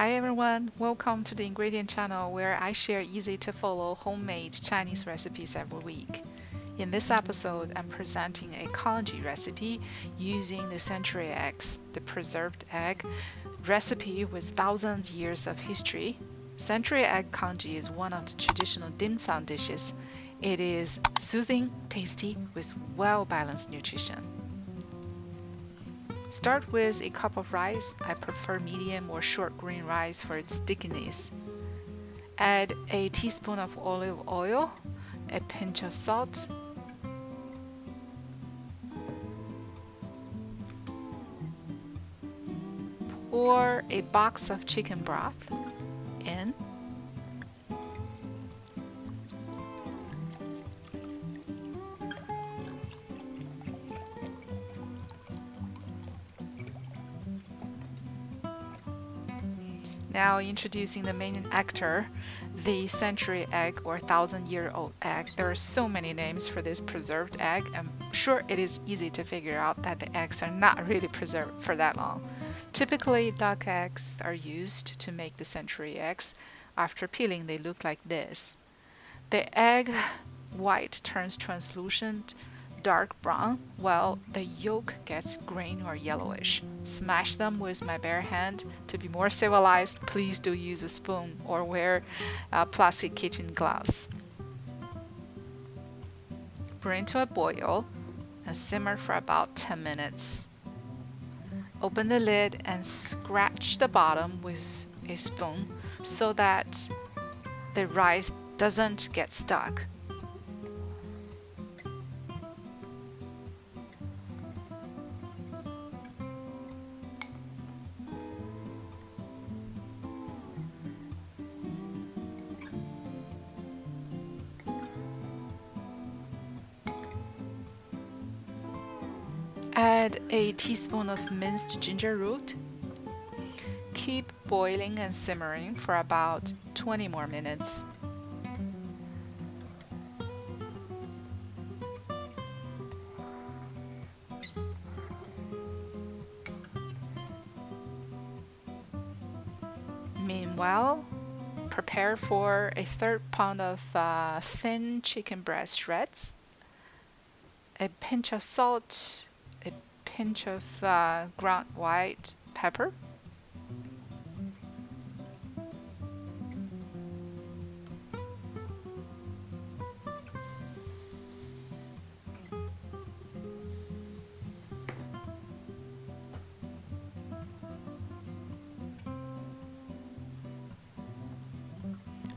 Hi everyone, welcome to the ingredient channel where I share easy to follow homemade Chinese recipes every week. In this episode, I'm presenting a congee recipe using the century eggs, the preserved egg recipe with thousands years of history. Century egg congee is one of the traditional dim sum dishes. It is soothing, tasty, with well-balanced nutrition. Start with a cup of rice. I prefer medium or short grain rice for its stickiness. Add a teaspoon of olive oil, a pinch of salt, pour a box of chicken broth in. Now introducing the main actor, the century egg or thousand-year-old egg. There are so many names for this preserved egg. I'm sure it is easy to figure out that the eggs are not really preserved for that long. Typically, duck eggs are used to make the century eggs. After peeling, they look like this. The egg white turns translucent dark brown, while the yolk gets green or yellowish. Smash them with my bare hand. To be more civilized, please do use a spoon or wear plastic kitchen gloves. Bring to a boil and simmer for about 10 minutes. Open the lid and scratch the bottom with a spoon so that the rice doesn't get stuck. Add a teaspoon of minced ginger root. Keep boiling and simmering for about 20 more minutes. Meanwhile, prepare for a third pound of thin chicken breast shreds, a pinch of salt, a pinch of ground white pepper,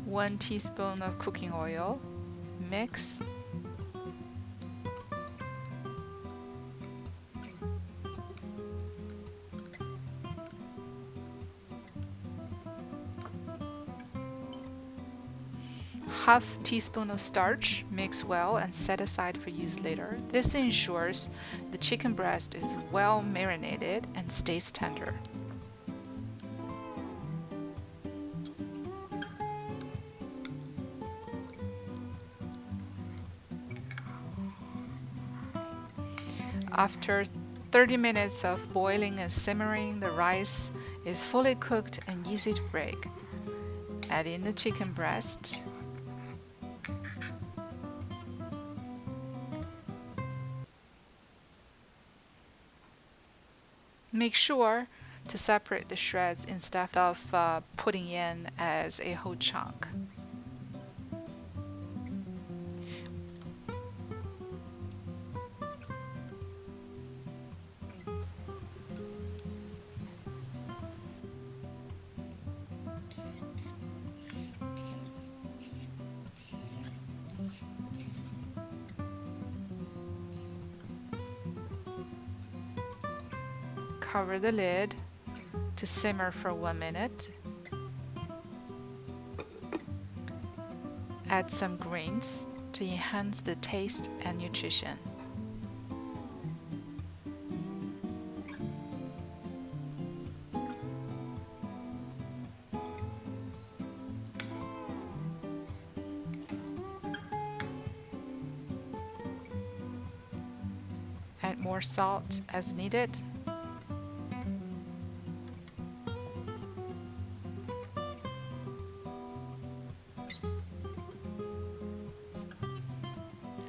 one teaspoon of cooking oil. Mix. Half teaspoon of starch, mix well and set aside for use later. This ensures the chicken breast is well marinated and stays tender. After 30 minutes of boiling and simmering, the rice is fully cooked and easy to break. Add in the chicken breast. Make sure to separate the shreds instead of putting in as a whole chunk. Cover the lid to simmer for 1 minute. Add some greens to enhance the taste and nutrition. Add more salt as needed.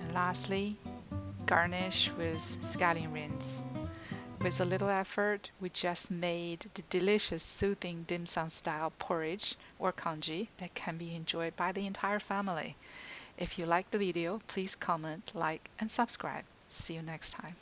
And lastly, garnish with scallion rinds. With a little effort, we just made the delicious, soothing dim sum style porridge or congee that can be enjoyed by the entire family. If you like the video, please comment, like, and subscribe. See you next time.